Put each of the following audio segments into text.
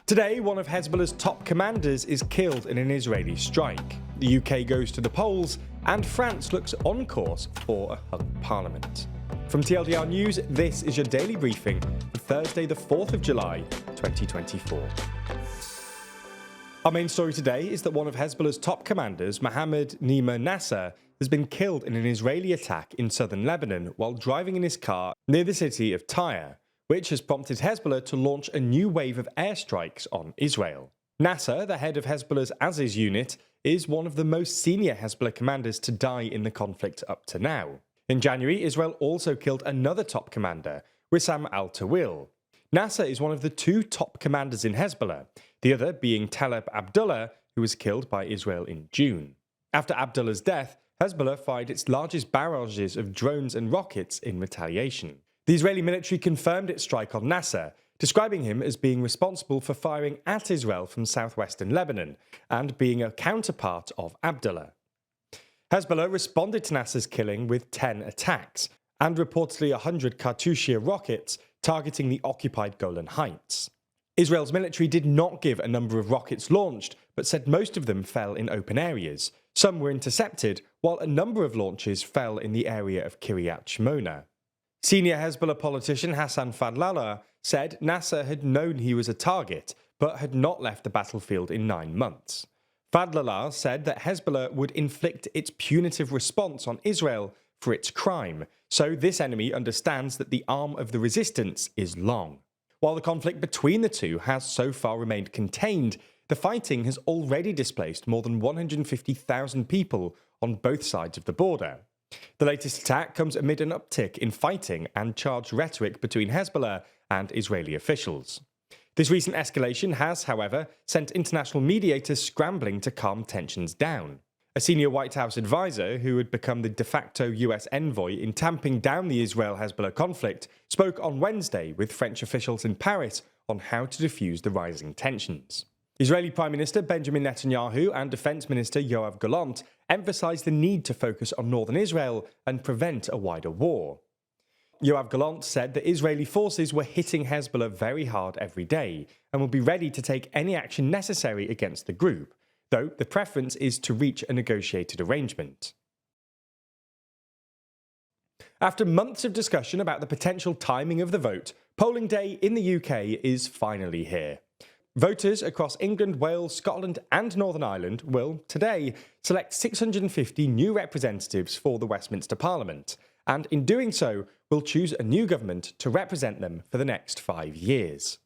Today, one of Hezbollah's top commanders is killed in an Israeli strike. The UK goes to the polls, and France looks on course for a hung parliament. From TLDR News, this is your daily briefing for Thursday, the 4th of July, 2024. Our main story today is that one of Hezbollah's top commanders, Mohammed Nima Nasser, has been killed in an Israeli attack in southern Lebanon while driving in his car near the city of Tyre, which has prompted Hezbollah to launch a new wave of airstrikes on Israel. Nasser, the head of Hezbollah's Aziz unit, is one of the most senior Hezbollah commanders to die in the conflict up to now. In January, Israel also killed another top commander, Wissam al-Tawil. Nasser is one of the two top commanders in Hezbollah, the other being Taleb Abdullah, who was killed by Israel in June. After Abdullah's death, Hezbollah fired its largest barrages of drones and rockets in retaliation. The Israeli military confirmed its strike on Nasser, describing him as being responsible for firing at Israel from southwestern Lebanon and being a counterpart of Abdullah. Hezbollah responded to Nasser's killing with 10 attacks and reportedly 100 Katyusha rockets targeting the occupied Golan Heights. Israel's military did not give a number of rockets launched, but said most of them fell in open areas. Some were intercepted, while a number of launches fell in the area of Kiryat Shmona. Senior Hezbollah politician Hassan Fadlallah said Nasser had known he was a target, but had not left the battlefield in 9 months. Fadlallah said that Hezbollah would inflict its punitive response on Israel for its crime, so this enemy understands that the arm of the resistance is long. While the conflict between the two has so far remained contained, the fighting has already displaced more than 150,000 people on both sides of the border. The latest attack comes amid an uptick in fighting and charged rhetoric between Hezbollah and Israeli officials. This recent escalation has, however, sent international mediators scrambling to calm tensions down. A senior White House advisor, who had become the de facto US envoy in tamping down the Israel-Hezbollah conflict, spoke on Wednesday with French officials in Paris on how to defuse the rising tensions. Israeli Prime Minister Benjamin Netanyahu and Defense Minister Yoav Gallant emphasized the need to focus on northern Israel and prevent a wider war. Yoav Gallant said that Israeli forces were hitting Hezbollah very hard every day and will be ready to take any action necessary against the group, though the preference is to reach a negotiated arrangement. After months of discussion about the potential timing of the vote, polling day in the UK is finally here. Voters across England, Wales, Scotland and Northern Ireland will, today, select 650 new representatives for the Westminster Parliament, and in doing so, will choose a new government to represent them for the next 5 years.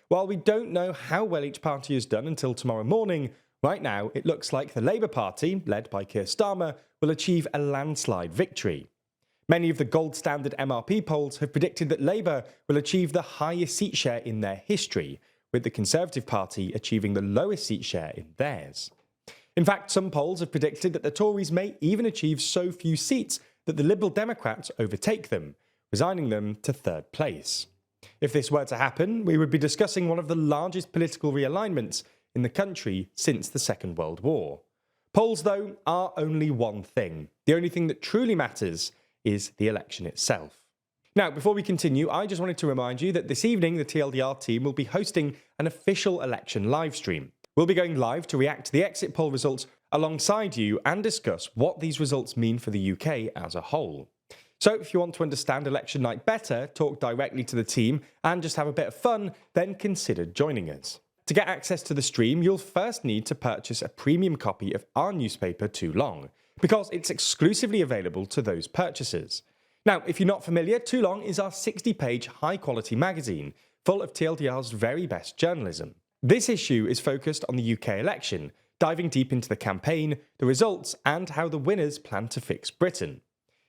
While we don't know how well each party has done until tomorrow morning, right now it looks like the Labour Party, led by Keir Starmer, will achieve a landslide victory. Many of the gold standard MRP polls have predicted that Labour will achieve the highest seat share in their history, with the Conservative Party achieving the lowest seat share in theirs. In fact, some polls have predicted that the Tories may even achieve so few seats that the Liberal Democrats overtake them, resigning them to third place. If this were to happen, we would be discussing one of the largest political realignments in the country since the Second World War. Polls, though, are only one thing. The only thing that truly matters is the election itself. Now, before we continue, I just wanted to remind you that this evening the TLDR team will be hosting an official election livestream. We'll be going live to react to the exit poll results alongside you and discuss what these results mean for the UK as a whole. So if you want to understand election night better, talk directly to the team and just have a bit of fun, then consider joining us. To get access to the stream, you'll first need to purchase a premium copy of our newspaper Too Long, because it's exclusively available to those purchasers. Now, if you're not familiar, Too Long is our 60-page high-quality magazine, full of TLDR's very best journalism. This issue is focused on the UK election, diving deep into the campaign, the results, and how the winners plan to fix Britain.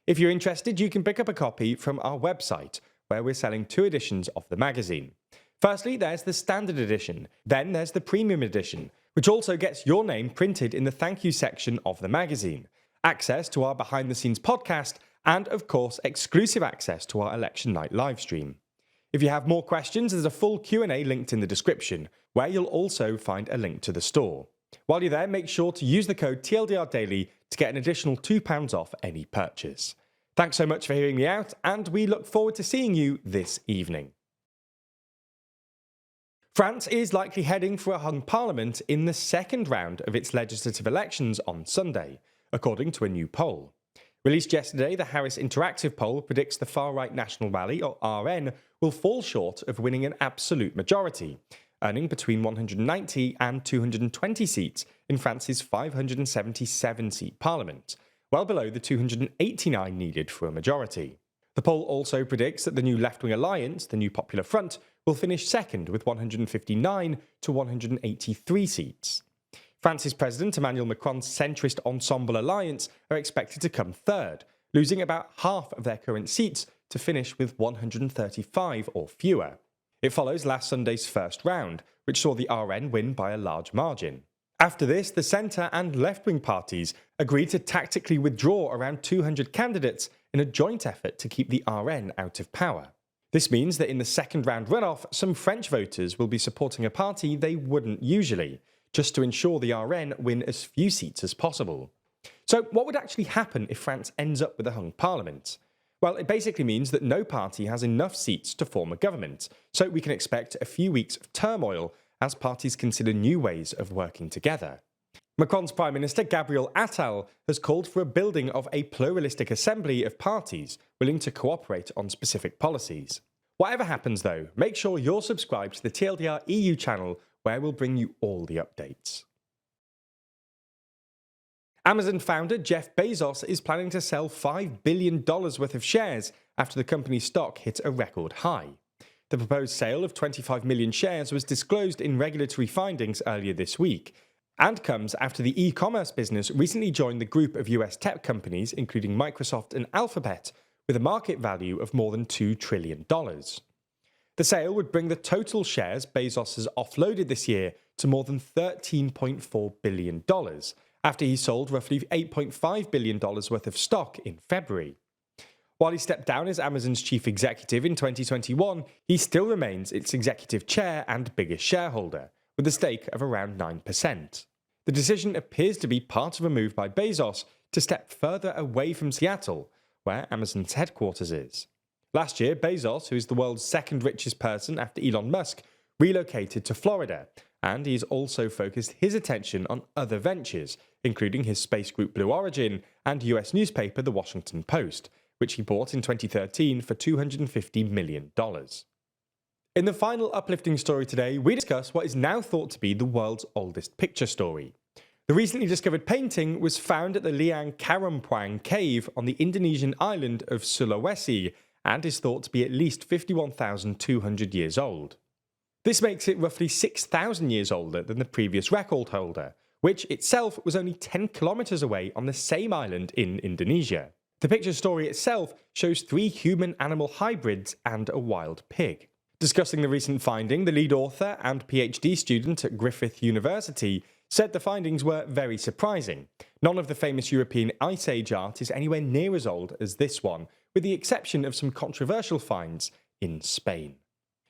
If you're interested, you can pick up a copy from our website, where we're selling 2 editions of the magazine. Firstly, there's the standard edition, then there's the premium edition, which also gets your name printed in the thank you section of the magazine, access to our behind-the-scenes podcast, and, of course, exclusive access to our election night livestream. If you have more questions, there's a full Q&A linked in the description, where you'll also find a link to the store. While you're there, make sure to use the code TLDRDaily to get an additional £2 off any purchase. Thanks so much for hearing me out, and we look forward to seeing you this evening. France is likely heading for a hung parliament in the second round of its legislative elections on Sunday, according to a new poll. Released yesterday, the Harris Interactive poll predicts the far-right National Rally, or RN, will fall short of winning an absolute majority, earning between 190 and 220 seats in France's 577-seat parliament, well below the 289 needed for a majority. The poll also predicts that the new left-wing alliance, the New Popular Front, will finish second with 159 to 183 seats. France's President Emmanuel Macron's centrist Ensemble alliance are expected to come third, losing about half of their current seats to finish with 135 or fewer. It follows last Sunday's first round, which saw the RN win by a large margin. After this, the centre and left-wing parties agreed to tactically withdraw around 200 candidates in a joint effort to keep the RN out of power. This means that in the second round runoff, some French voters will be supporting a party they wouldn't usually, just to ensure the RN win as few seats as possible. So what would actually happen if France ends up with a hung parliament? Well, it basically means that no party has enough seats to form a government, so we can expect a few weeks of turmoil as parties consider new ways of working together. Macron's Prime Minister Gabriel Attal has called for a building of a pluralistic assembly of parties willing to cooperate on specific policies. Whatever happens though, make sure you're subscribed to the TLDR EU channel where we'll bring you all the updates. Amazon founder Jeff Bezos is planning to sell $5 billion worth of shares after the company's stock hit a record high. The proposed sale of 25 million shares was disclosed in regulatory findings earlier this week, and comes after the e-commerce business recently joined the group of US tech companies, including Microsoft and Alphabet, with a market value of more than $2 trillion. The sale would bring the total shares Bezos has offloaded this year to more than $13.4 billion, after he sold roughly $8.5 billion worth of stock in February. While he stepped down as Amazon's chief executive in 2021, he still remains its executive chair and biggest shareholder, with a stake of around 9%. The decision appears to be part of a move by Bezos to step further away from Seattle, where Amazon's headquarters is. Last year, Bezos, who is the world's second richest person after Elon Musk, relocated to Florida, and he's also focused his attention on other ventures, including his space group Blue Origin and US newspaper The Washington Post, which he bought in 2013 for $250 million. In the final uplifting story today, we discuss what is now thought to be the world's oldest picture story. The recently discovered painting was found at the Liang Karampuang cave on the Indonesian island of Sulawesi and is thought to be at least 51,200 years old. This makes it roughly 6,000 years older than the previous record holder, which itself was only 10 kilometers away on the same island in Indonesia. The picture story itself shows 3 human-animal hybrids and a wild pig. Discussing the recent finding, the lead author and PhD student at Griffith University said the findings were very surprising. None of the famous European Ice Age art is anywhere near as old as this one, with the exception of some controversial finds in Spain.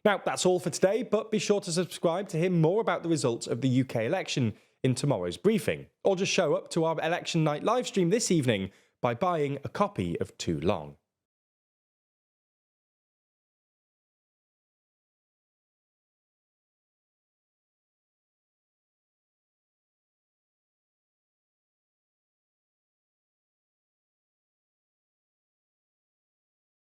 Now, that's all for today, but be sure to subscribe to hear more about the results of the UK election in tomorrow's briefing, or just show up to our election night livestream this evening by buying a copy of Too Long.